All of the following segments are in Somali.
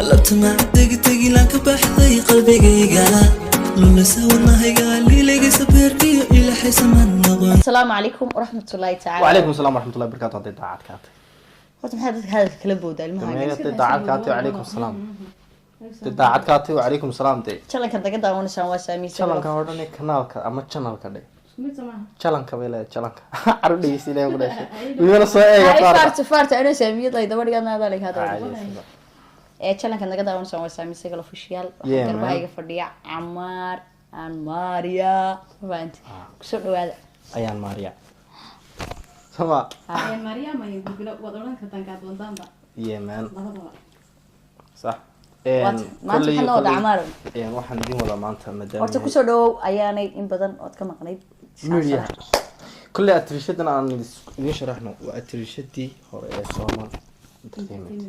alabtama degdegi laan ka baxday qalbigayga lulasawirnahayga liilayga sabeerkiyo ilaahay samaan noqon. Asalaamu calaykum waraxmatullaahi tacaala. وعليكم السلام ورحمة الله وبركاته. هذه داعات كاتي. horta maxaa dadka hadalka kala booda ilmaha هذه داعات كاتي وعليكم السلام. داعات كاتي وعليكم السلام دي. jalanka daga daawanaysan waa saamiisay jalanka horane kanaalka ama channelka dhe. jalanka weela jalanka. Arudhiisi ilaa ugu dhashay. Wiina soo eega qaar. faarta ana saamiyada ay dabadhigaadna hadalay hada. jalanka daga daawanaysan waa saamiisay gal official. Garbahayga fadhiya Amar aan Maria. Waanti. Kusoo dhawaada. Ayaan Maria. Sama. Ayaan Maria ma iyo gudbila wadadan ka tanka doontaanba. Yemen. صح maanta waxaan oo dhacmar waxaan idin wada maanta madam horta ku soo dhawow ayaanay in badan ood ka maqnayd Maria kulli atrishadana aan idin sharaxno waa atrishadii hore ee Soomaal entertainment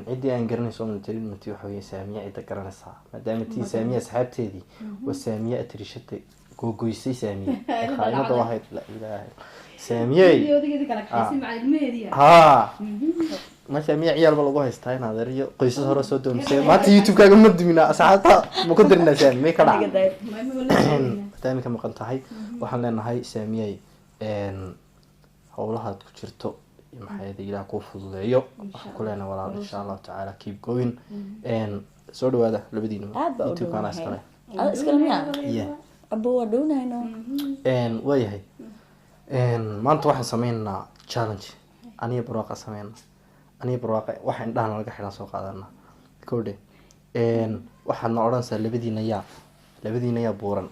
cidii aan garanay Soomaal entertainment waxa weeye saamiya ida garanaysaa maadaama tii saamiya asxaabteedii waa saamiya atrishada googoysay saamiya qaanada wahayd la ilaahay saamiya videodeeda kala kaxaysi macluumadeedii ما سامي عيال بالله هاي نادرية قيس هرا سودهم سام ما تي يوتيوب كأنه مدمنا ساعتها ما كنت درنا سام ما كلا تاني كم قنت هاي وحنا هاي سامية إن هؤلاء تكشرتوا يوم حياتي إلى كوف الضيو كلنا وراء إن شاء الله تعالى keep going إن سودوا هذا لبدينه يوتيوب كان أسكره اسكلميا yeah أبو ودونا هنا إن ويا هاي إن ما أنت واحد سمينا challenge أنا براقة سمينا أنا براقة واحد دهنا لقى حنا سوق هذانا كودي إن واحد نعرنس لبدينا يا بورن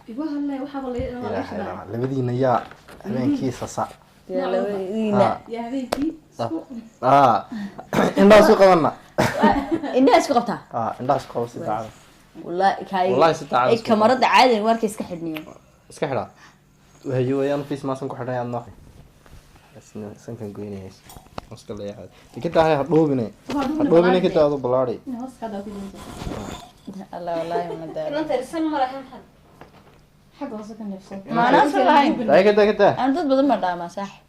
يبغى هلا وحاب الله لبدينا يا من كيس صع يا لبدينا يا هذيكي إنها سوق هذانا الناس قبتها إنها سوق بس تعال والله كاي والله ستعال الكاميرا عادي وارك يسكحدني اسكحلا وهي ويان في اسمها سنكو حدا يان نوحي بس سنكن قويني ايش مسكلا يا هذا كده هاي هدوبني كده هذا بلاري الله والله ما داري انت السنه راح نحد حق وصلك نفسك ما انا صراحه لا كده انا ضد بدل ما دام صح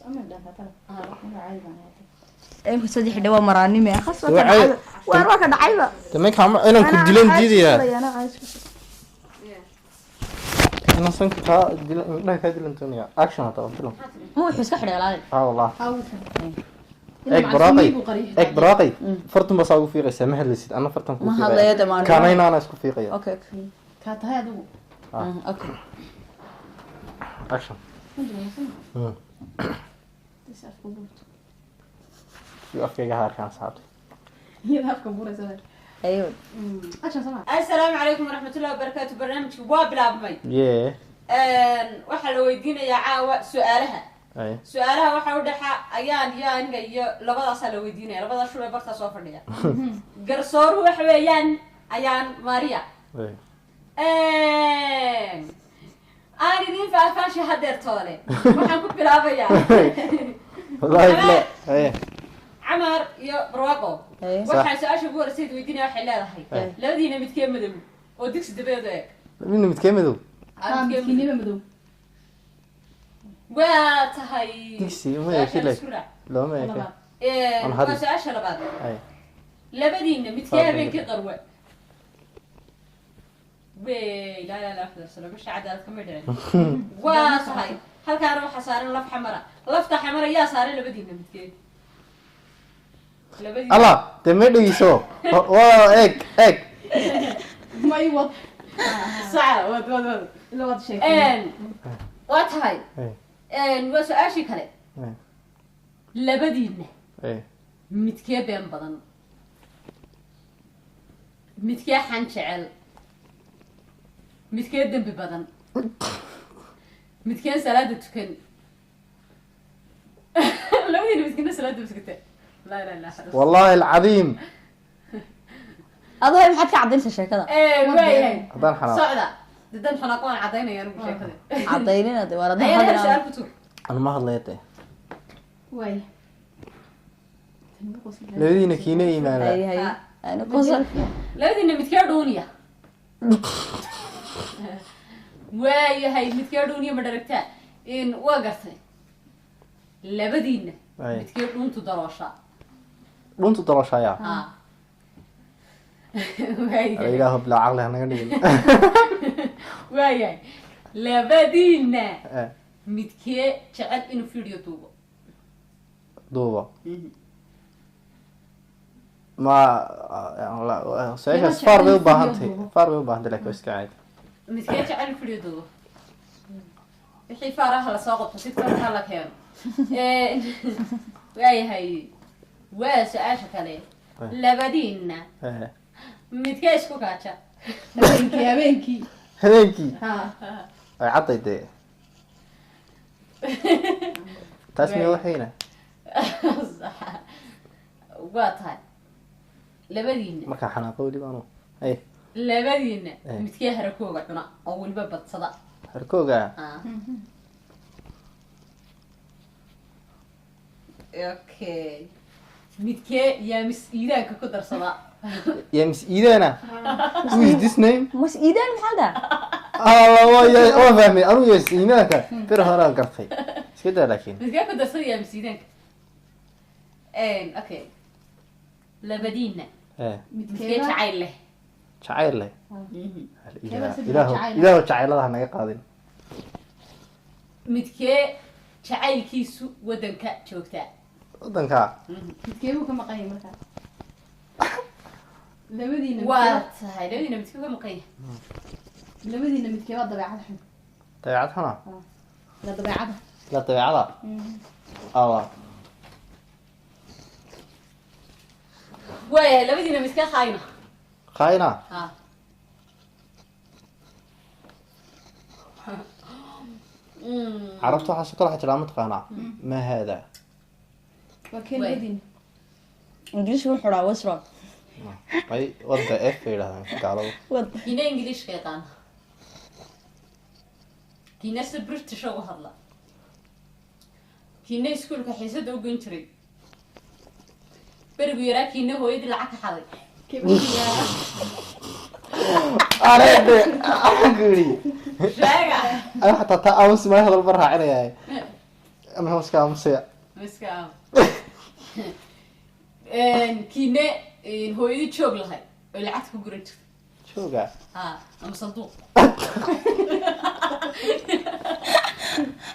امر ده ترى عايز ايه صديح دوا مراني ما خاص وروك دعيبه تمك انا كنت ديلن ديديا أنا صنك لا كادل أنتونيا أكشن هذا قلت هو يحس كحري على والله إك براقي فرتم بصاقو في غير سامح اللي سيد أنا فرتم كوفي ما هذا يد ما كانين أنا اسكو في غير أوكي كات هذا أوكي أكشن يوقف جهار كان صعب يذهب كبورة زمان أيوة السلام عليكم ورحمة الله وبركاته. برنامج وابلاب مي waxaa la weydiinayaa caawa su'aalaha su'aalaha waxa u dhaxa ayaan iyo labadaas la weydiinaya labada shule barta soo fadhiya garsooru waxa weeyaan ayaan Maria aan idin faahfaahin hadeer toole waxaan ku bilaabayaa wallahi Amar iyo Barwaaqo waxa su'aasha ugu horreysay weydiinaya waxay leedahay labadiina midkee madow oo digsi dabeed min midkee madow كيني مدو واتهاي ديكسي ما يكلك لا ما يكلك انا هذا سؤال بعد لبدينا متكيه بينك قروه وي لا سلام مش عدالة كمدري واتهاي هل كان روح صارن لف حمراء لفت حمراء يا صارن لبدينا متكيه الله تمدي يسو اك ما يوض صعب ود لو هذا شيء واتهاي وسؤال شيء كله لبدينا متكيه بين بدن متكيه حنشعل متكيه دم ببدن متكيه سلادة تكن لو هي متكيه سلادة بسكتة لا والله العظيم هذا محد كعدين شيء كذا وين هذا حنا صعدة ددن حنقون عدينا يا رب شيء كذا عطينينا دي ورا ده أنا ما هضليته واي لذين كيني إيمانا هي أنا قصر لذين متكردونيا واي هاي متكردونيا مدركتها إن وقرتني labadiina Ay. midkee dhuntu daloosha dhuntu dalashaya waayahay ilaahu bilaa caqli hanaga dhigin waayahay labadiina Eh, midkee jecel inuu video duubo duuba ma su-aashaas faar bay u baahantay laakiin waa iska caadi midkee jecel inuu video duubo wixii faaraha lasoo qabto si toos la keeno waayahay waa su-aasha kale labadiina Eh, midkee isku kaaja habeenkii habeenkii ha ay cadday dee taas miya waxayna waa tahay labadiina markaa xanaaqo weliba anu ay labadiina midkee harakooga cuna oo weliba badsada harkooga okay midkee yaa mis-iidaanka ku darsada yaa mis iidaana who is this name mas iidaan maxaa daa waa fahmay anu yes iimaanka bir horaan gartay iska daa laakiin midkee ku darsada yaa mis-iidaanka okay labadiina midkee jacayl leh jacayl leh ilaahu jacaylada ha naga qaadin midkee jacaylkiisu wadanka joogtaa wadankaa midkeebuu ka maqan yahay markaa labadiina waa tahay labadiina midkee ka maqan yahay labadiina midkeebaa dabeecad xun dabeecad xuna la dabeecada la dabeecada awa waayahay labadiina midkee khaayna qaayna ha carabta waxaa kala jiraa mataqaanaa ma haadaa waa kee labadiina ingiliishka wuxuu dhahaa what's wrong ay wadda f bay yidhahdaan gaaladu kiina ingiliishka yaqaana kiina si british uga hadla kiina iskuulka xiisada u geyn jiray berigu yaraa kiina hooyadii lacag ka xaday arede aguri sheega ay xataa taa aamus ma hadal bar raacinaya ama hoska aamusaya miska kiina hooyadii joog lahay oo lacagta ku guran jirtay jooga ha ama sanduuq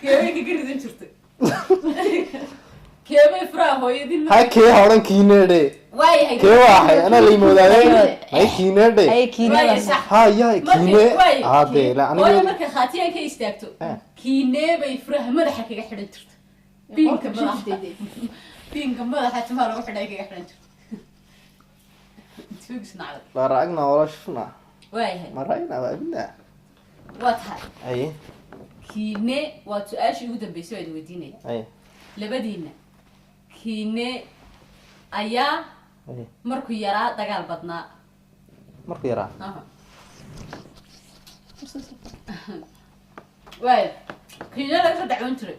keebay ka garidan jirtay keebay furaha hooyadii ha kee horan kiinede waayahay kee waahay ana la imoodaayay may kiinede ay kiinada ha ya kiine hade la waayo aniga marka khaatiyan ka istaagto Eh. kiinee bay furaha madaxa kaga xidhan jirta biinka madaxa biinka madaxa timaha lagu xidhay kaga xidhan jirta tuugisnacday la raagna wala shufna waayahay ma raayna waa abina waa tahay ay kiine waa su-aashii ugu dambeysay waa idin weydiinaya ay labadiina kiine ayaa ay markuu yaraa dagaal badnaa markuu yaraa Aha. waaya kiine laga soo dacwoon jiray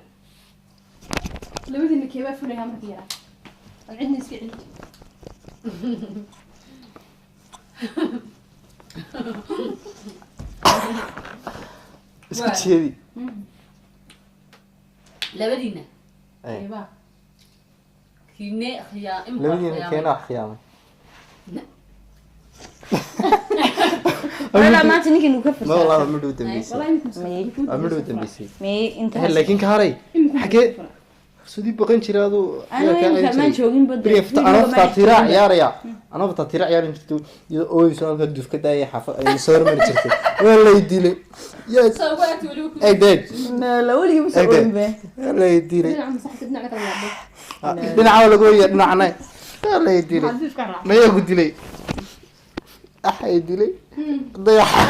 labadiina keebaa fulayaa markii yaraa ad cidna iska celin isku Waa. jeedi labadiina ay keebaa kiine khiyaa imka labadiina keena khiyaamay wala maanta ninkan uu ka ma fursaa walaal ma dhow dambeysay walaa imika May. ma dhow dambeysay may inta laakiin ka haray xagee sudii baqan jiray adu aniga ma joogin bada anoo fataatira ciyaaraya anoo fataatira ciyaarin jirto iyo ooyso halka dufka daaya xafad ay soo hormari jirtay waa lay dilay yes soo waagti weliba ku ay dead la waliga ma soo Okay. orin be lay dilay dhinaca masaxka dhinaca kala yaabo dhinaca lagu weeyaa dhinacna lay dilay xadiif ka raac maya ku dilay ay dilay dayaxa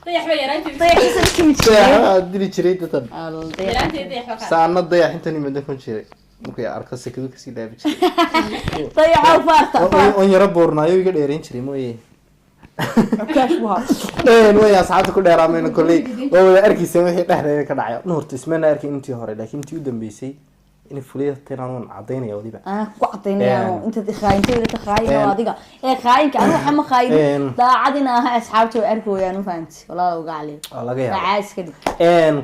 dayax ba yaraanteed dayaxiisa kimid jiray dayaxa dili jiray datan al dayax yaraanteed dayax ba ka saana dayax intan imada kun jiray markuu arko sekadu kasii dhaabi jiray dayaxa faarta on yara boornaayo iga dheerayn jiray mooye kaash waa way asxaabta ku dheeraamayna kolley waa wada arkaysa wixii dhexdeeda ka dhacay horta ismana arkin intii hore laakiin intii u dambeysay in fuliyada inaan cadaynaya waliba أنا قعدت إني أنت خاينتي ولا تخاين واديك إيه خاينك أنا وحنا خاين دا عادنا ها أصحابتي وأركوا يا نفنت والله وقع عليه laga yaabo عايز كده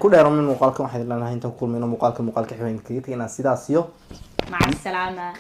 ku dheeramin muuqaalkan waxaan ilaalinahay intaan ku kulmayno muuqaalka xigeenka inaan sidaas iyo مع السلامة